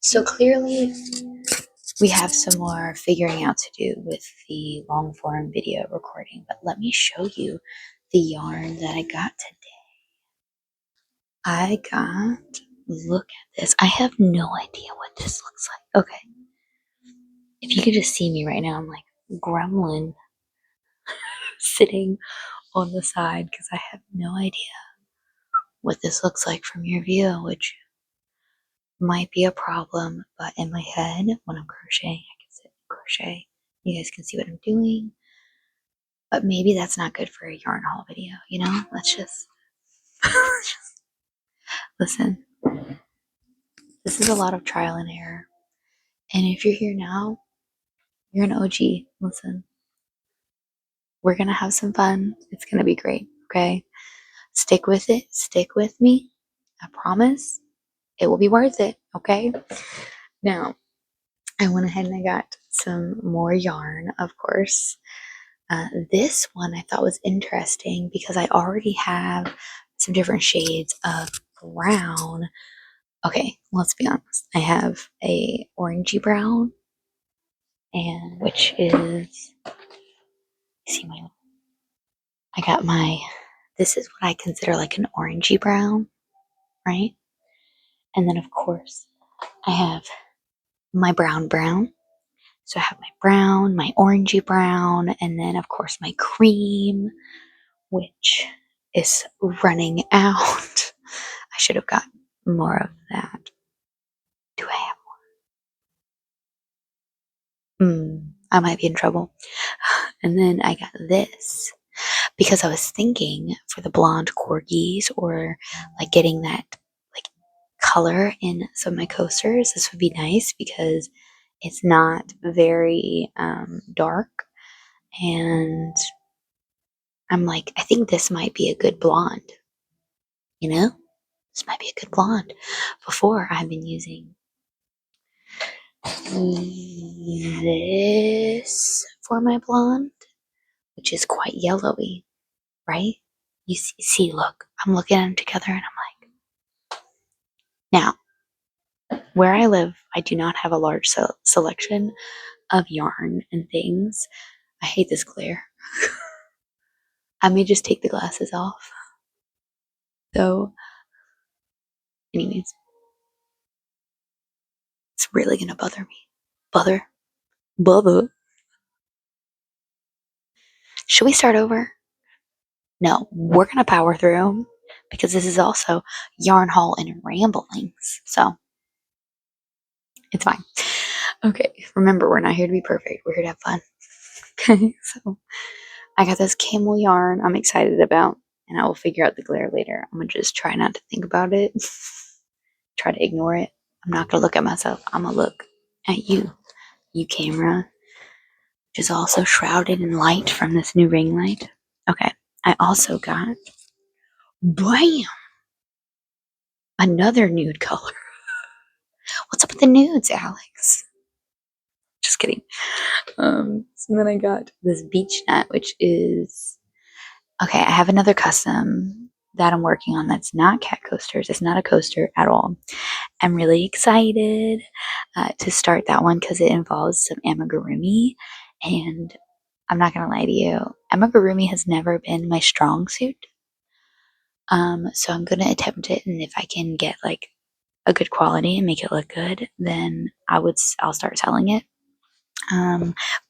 So clearly we have some more figuring out to do with the long form video recording, but let me show you the yarn that I got today. Look at this. I have no idea what this looks like. Okay. If you could just see me right now, I'm like gremlin sitting on the side because I have no idea what this looks like from your view, which might be a problem, but in my head, when I'm crocheting, I can sit and crochet. You guys can see what I'm doing, but maybe that's not good for a yarn haul video, you know? Let's just listen. This is a lot of trial and error. And if you're here now, you're an OG. Listen, we're going to have some fun. It's going to be great, okay? Stick with it. Stick with me. I promise it will be worth it, okay? Now, I went ahead and I got some more yarn, of course. This one I thought was interesting because I already have some different shades of brown. Okay, let's be honest. I have a orangey brown, and which is, see my, I got my, this is what I consider like an orangey brown, right? And then of course I have my brown. So I have my brown, my orangey brown, and then of course my cream, which is running out. I should have got more of that. Do I have more? I might be in trouble. And then I got this because I was thinking for the blonde corgis or like getting that like color in some of my coasters, this would be nice because it's not very dark. And I'm like, I think this might be a good blonde, you know? This might be a good blonde. Before I've been using this for my blonde, which is quite yellowy, right? You see, look, I'm looking at them together and I'm like, now, where I live, I do not have a large selection of yarn and things. I hate this glare. I may just take the glasses off. So, anyways, it's really gonna bother me. Bother. Should we start over? No, we're gonna power through because this is also yarn haul and ramblings. So it's fine. Okay, remember, we're not here to be perfect. We're here to have fun. Okay, so I got this camel yarn I'm excited about, and I will figure out the glare later. I'm gonna just try not to think about it, try to ignore it. I'm not gonna look at myself. I'm gonna look at you camera, which is also shrouded in light from this new ring light. Okay, I also got, bam, another nude color. What's up with the nudes, Alex? Just kidding. So then I got this beach nut, which is, okay, I have another custom that I'm working on that's not cat coasters. It's not a coaster at all. I'm really excited to start that one because it involves some amigurumi. And I'm not going to lie to you, amigurumi has never been my strong suit. So I'm going to attempt it. And if I can get like a good quality and make it look good, then I'll start selling it.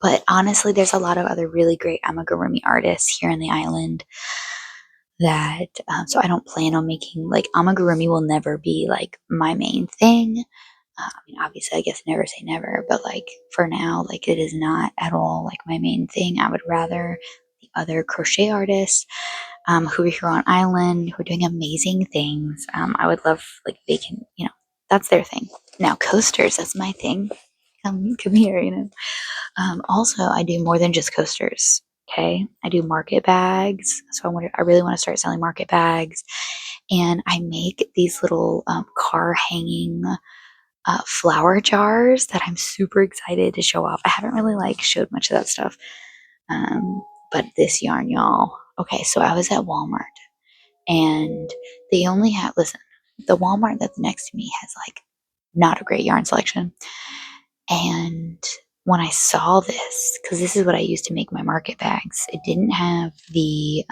But honestly, there's a lot of other really great amigurumi artists here in the island that, so I don't plan on making, like, amigurumi will never be like my main thing. I mean, obviously, I guess never say never, but like for now, like it is not at all like my main thing. I would rather the other crochet artists who are here on island who are doing amazing things. I would love, like, they can, that's their thing. Now, coasters, that's my thing. Come here. Also, I do more than just coasters. Okay, I do market bags. So I really want to start selling market bags, and I make these little car hanging flower jars that I'm super excited to show off. I haven't really like showed much of that stuff, but this yarn, y'all. Okay, so I was at Walmart, and they only have, listen, the Walmart that's next to me has like not a great yarn selection. And when I saw this, because this is what I used to make my market bags, it didn't have the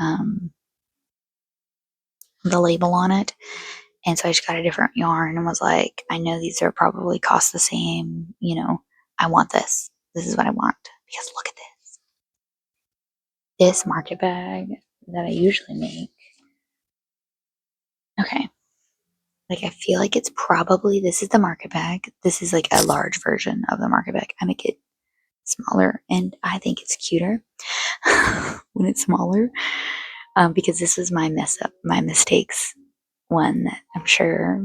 label on it. And so I just got a different yarn and was like, I know these are probably cost the same, you know, I want this. This is what I want. Because look at this. This market bag that I usually make. Okay. Like I feel like it's probably, this is the market bag. This is like a large version of the market bag. I make it smaller and I think it's cuter when it's smaller. Because this was my my mistakes one that I'm sure,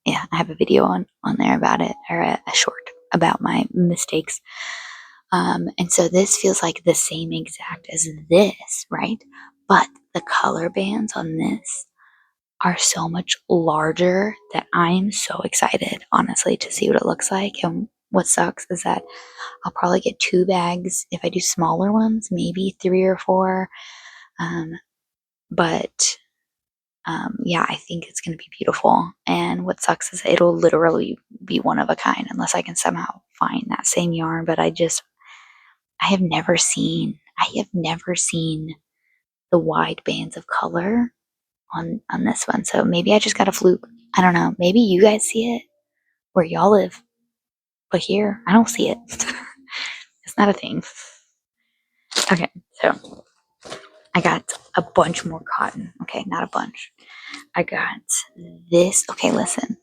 yeah, I have a video on there about it, or a short about my mistakes. And so this feels like the same exact as this, right? But the color bands on this are so much larger that I am so excited, honestly, to see what it looks like. And what sucks is that I'll probably get 2 bags if I do smaller ones, maybe 3 or 4. But yeah, I think it's going to be beautiful. And what sucks is it'll literally be one of a kind unless I can somehow find that same yarn. But I have never seen the wide bands of color on this one. So maybe I just got a fluke. I don't know. Maybe you guys see it where y'all live, but here I don't see it. It's not a thing. Okay, so I got a bunch more cotton. Okay, not a bunch. I got this. Okay, listen.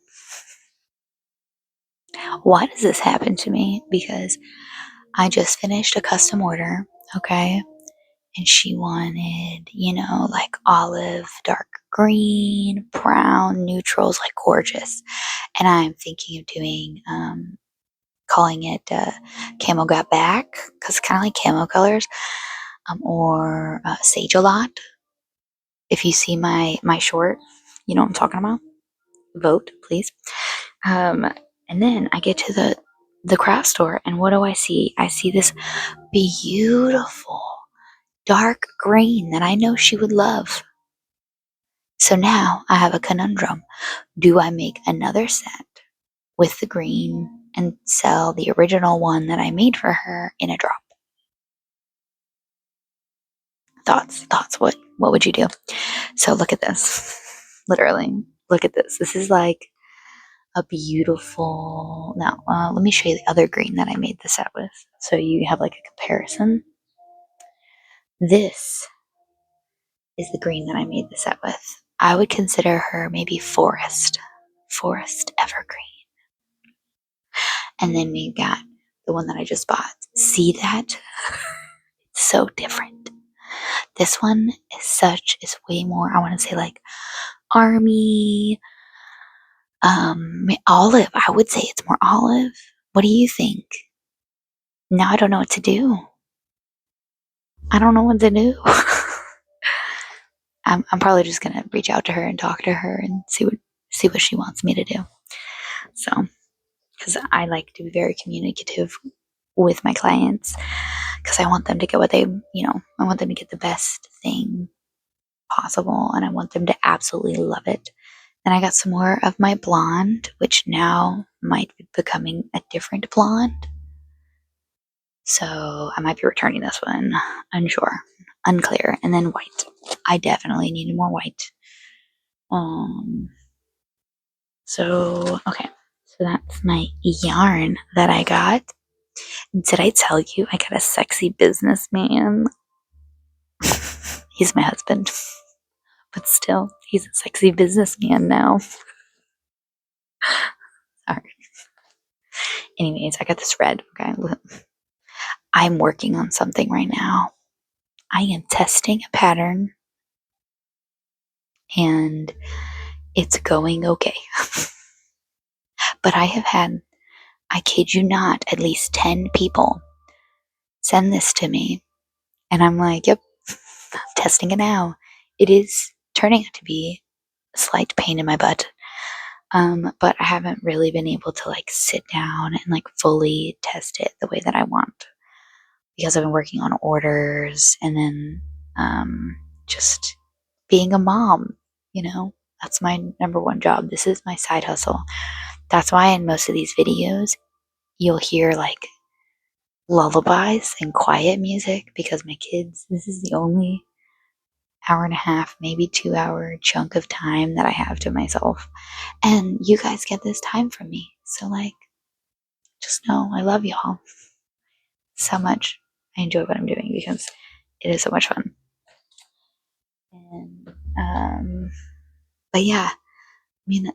Why does this happen to me? Because I just finished a custom order, okay? And she wanted, you know, like olive, dark green, brown, neutrals, like gorgeous. And I'm thinking of doing, calling it Camo Got Back, because it's kind of like camo colors, or Sage a Lot. If you see my short, you know what I'm talking about. Vote, please. And then I get to the craft store, and what do I see? I see this beautiful dark green that I know she would love. So now I have a conundrum. Do I make another set with the green and sell the original one that I made for her in a drop? Thoughts? What would you do? So look at this. Literally, look at this. This is like a beautiful. Now, let me show you the other green that I made the set with, so you have like a comparison. This is the green that I made the set with. I would consider her maybe forest evergreen. And then we got the one that I just bought. See that? It's so different. This one is way more, I want to say like army, olive. I would say it's more olive. What do you think? Now I don't know what to do. I don't know what to do. I'm probably just gonna reach out to her and talk to her and see what she wants me to do. So, because I like to be very communicative with my clients, because I want them to get what they, I want them to get the best thing possible, and I want them to absolutely love it. And I got some more of my blonde, which now might be becoming a different blonde. So I might be returning this one. Unsure. Unclear. And then white. I definitely needed more white. Okay. So that's my yarn that I got. Did I tell you I got a sexy businessman? He's my husband. But still, he's a sexy businessman now. Sorry. Anyways, I got this red. Okay. I'm working on something right now. I am testing a pattern and it's going okay. But I have had, I kid you not, at least 10 people send this to me. And I'm like, yep, I'm testing it now. It is turning out to be a slight pain in my butt. But I haven't really been able to like sit down and like fully test it the way that I want, because I've been working on orders and then just being a mom, that's my number one job. This is my side hustle. That's why in most of these videos, you'll hear like lullabies and quiet music because my kids, this is the only hour and a half, maybe 2 hour chunk of time that I have to myself. And you guys get this time from me. So, like, just know I love y'all so much. I enjoy what I'm doing because it is so much fun. And, but yeah, I mean,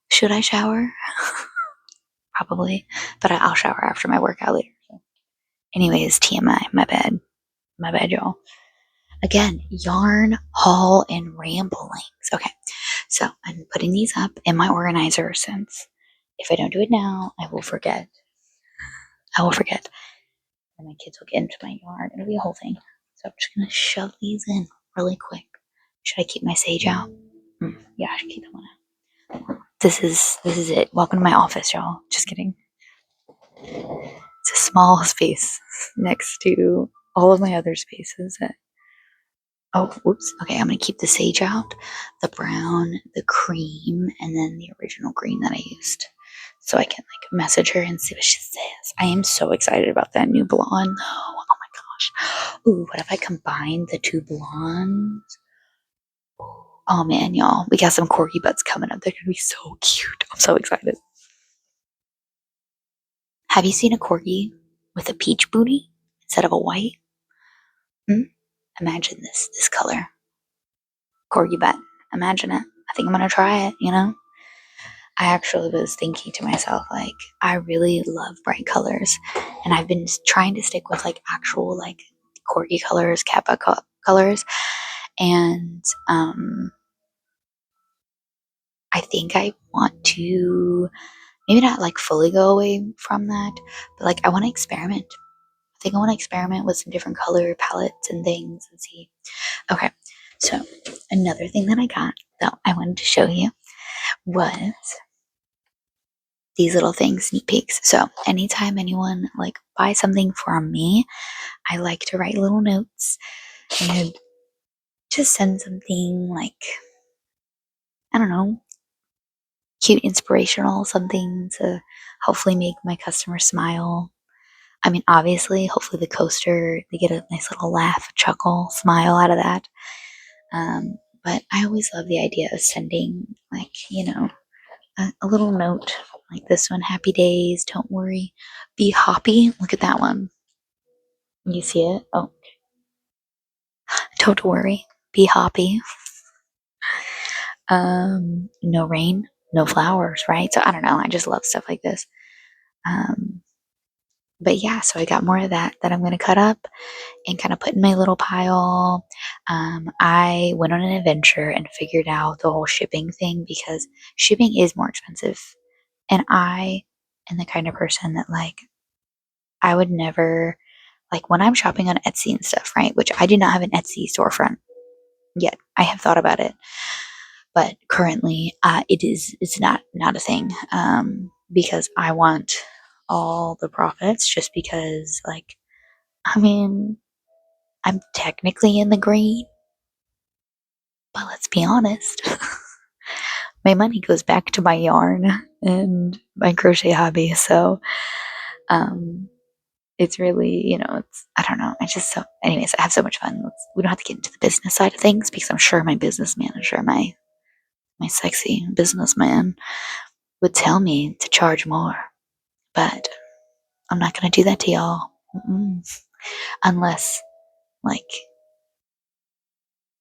should I shower? Probably, but I'll shower after my workout later. So. Anyways, TMI, my bad. My bad, y'all. Again, yarn, haul, and ramblings. Okay, so I'm putting these up in my organizer since if I don't do it now, I will forget. I will forget. And my kids will get into my yarn. It'll be a whole thing. So I'm just going to shove these in really quick. Should I keep my sage out? Yeah, I should keep that one out. This is it. Welcome to my office, y'all. Just kidding. It's a small space next to all of my other spaces that oh, whoops. Okay, I'm going to keep the sage out, the brown, the cream, and then the original green that I used. So I can like message her and see what she says. I am so excited about that new blonde though. Oh my gosh. Ooh, what if I combine the two blondes? Oh man, y'all. We got some corgi butts coming up. They're going to be so cute. I'm so excited. Have you seen a corgi with a peach booty instead of a white? Imagine this color. Corgi butt. Imagine it. I think I'm going to try it, you know? I actually was thinking to myself, like, I really love bright colors, and I've been trying to stick with like actual like corgi colors, kappa colors, and I think I want to maybe not like fully go away from that, but like I want to experiment. I think I want to experiment with some different color palettes and things and see. Okay, so another thing that I got that I wanted to show you was these little things, sneak peeks. So anytime anyone like buys something from me, I like to write little notes and just send something like, I don't know, cute, inspirational, something to hopefully make my customer smile. I mean, obviously, hopefully the coaster, they get a nice little laugh, chuckle, smile out of that. But I always love the idea of sending like, you know, a little note like this one, happy days, don't worry, be happy. Look at that one. You see it? Oh, don't worry, be happy. No rain, no flowers, right? So I don't know. I just love stuff like this. Um, but yeah, so I got more of that I'm going to cut up and kind of put in my little pile. I went on an adventure and figured out the whole shipping thing because shipping is more expensive. And I am the kind of person that like, I would never, like when I'm shopping on Etsy and stuff, right? Which I do not have an Etsy storefront yet. I have thought about it, but currently it's not a thing because I want all the profits just because like I mean I'm technically in the green, but let's be honest. My money goes back to my yarn and my crochet hobby, so um it's really, you know, it's I don't know. I just so anyways, I have so much fun. We don't have to get into the business side of things because I'm sure my business manager, my sexy businessman would tell me to charge more, but I'm not going to do that to y'all. Unless, like,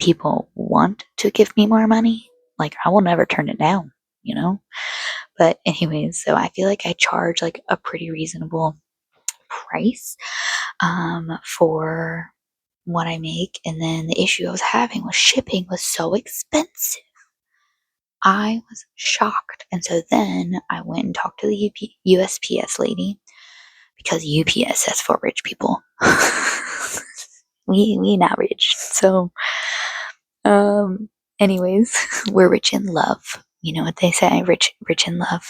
people want to give me more money. Like, I will never turn it down, you know? But, anyways, so I feel like I charge, like, a pretty reasonable price for what I make. And then the issue I was having was shipping was so expensive. I was shocked. And so then I went and talked to the USPS lady because UPS says for rich people. we not rich. So anyways, we're rich in love. You know what they say, rich in love.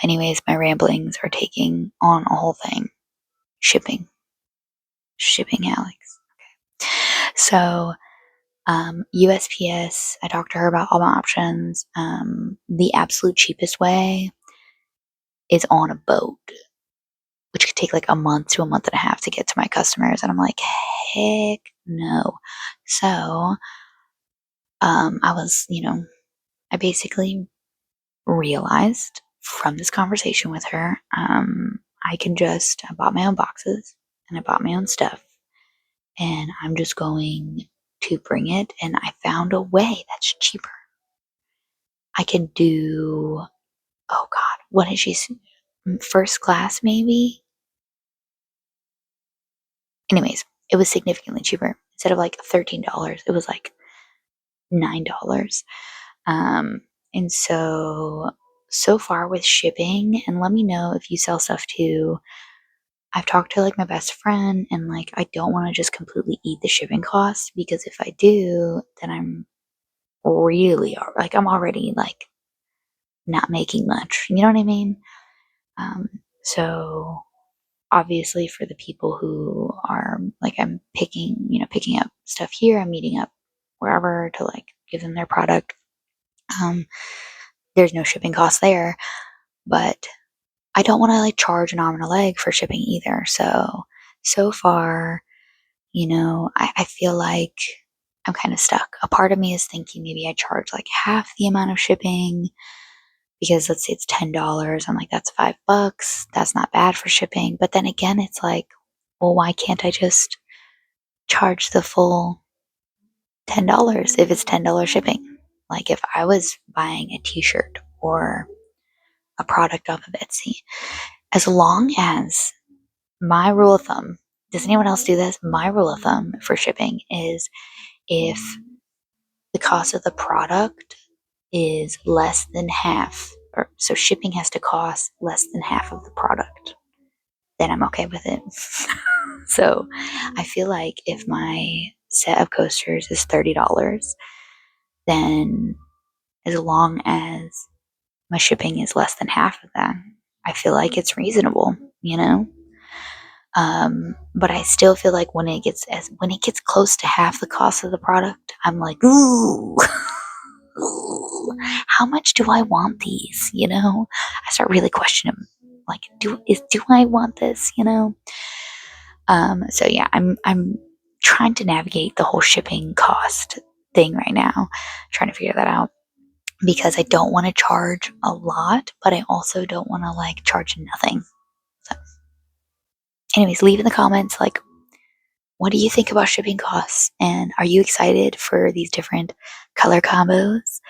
Anyways, my ramblings are taking on a whole thing. Shipping, Alex. Okay. So USPS, I talked to her about all my options. The absolute cheapest way is on a boat, which could take like a month to a month and a half to get to my customers. And I'm like, heck no. So I was, I basically realized from this conversation with her, I bought my own boxes and I bought my own stuff, and I'm just going to bring it. And I found a way that's cheaper. I can do, oh God, what did she say? First class, maybe? Anyways, it was significantly cheaper. Instead of like $13, it was like $9. Um, and so far with shipping, and let me know if you sell stuff too. I've talked to like my best friend, and like I don't want to just completely eat the shipping costs, because if I do, then I'm really like I'm already like not making much. You know what I mean? So obviously for the people who are like I'm picking up stuff here, I'm meeting up wherever to like give them their product. There's no shipping cost there, but I don't want to like charge an arm and a leg for shipping either. So far, I feel like I'm kind of stuck. A part of me is thinking maybe I charge like half the amount of shipping, because let's say it's $10. I'm like, that's $5. That's not bad for shipping. But then again, it's like, well, why can't I just charge the full $10 if it's $10 shipping? Like if I was buying a t-shirt or a product off of Etsy, as long as my rule of thumb, does anyone else do this? My rule of thumb for shipping is if the cost of the product is less than half, or so shipping has to cost less than half of the product, then I'm okay with it. So I feel like if my set of coasters is $30, then as long as my shipping is less than half of that, I feel like it's reasonable, you know? But I still feel like when it gets close to half the cost of the product, I'm like, ooh, how much do I want these? I start really questioning, like, do I want this? So yeah, I'm trying to navigate the whole shipping cost thing right now, trying to figure that out, because I don't want to charge a lot, but I also don't want to like charge nothing. So, anyways, leave in the comments like, what do you think about shipping costs? And are you excited for these different color combos?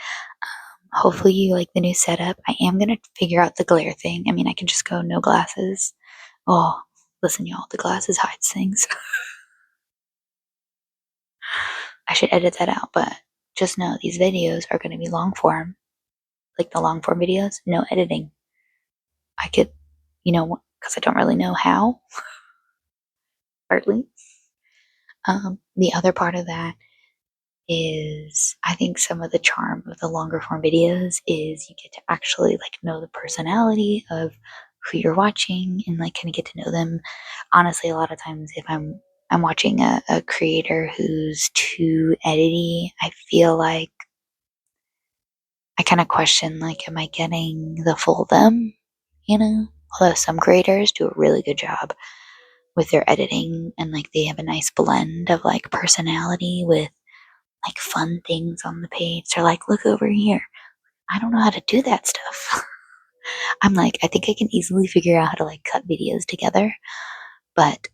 Hopefully you like the new setup. I am going to figure out the glare thing. I mean, I can just go no glasses. Oh, listen, y'all, the glasses hides things. I should edit that out, but just know these videos are going to be long form. Like the long form videos, no editing. I could, because I don't really know how, partly. The other part of that is I think some of the charm of the longer form videos is you get to actually like know the personality of who you're watching, and like kind of get to know them. Honestly, a lot of times if I'm watching a creator who's too edity, I feel like I kind of question like, am I getting the full them? Although some creators do a really good job with their editing, and like they have a nice blend of like personality with like fun things on the page. They're like, look over here. I don't know how to do that stuff. I'm like, I think I can easily figure out how to like cut videos together. But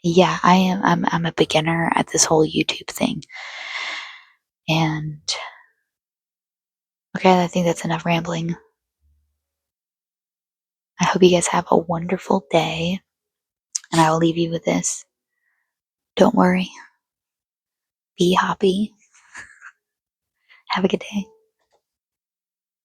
yeah, I'm a beginner at this whole YouTube thing. And okay, I think that's enough rambling. I hope you guys have a wonderful day. And I will leave you with this. Don't worry. Be happy. Have a good day.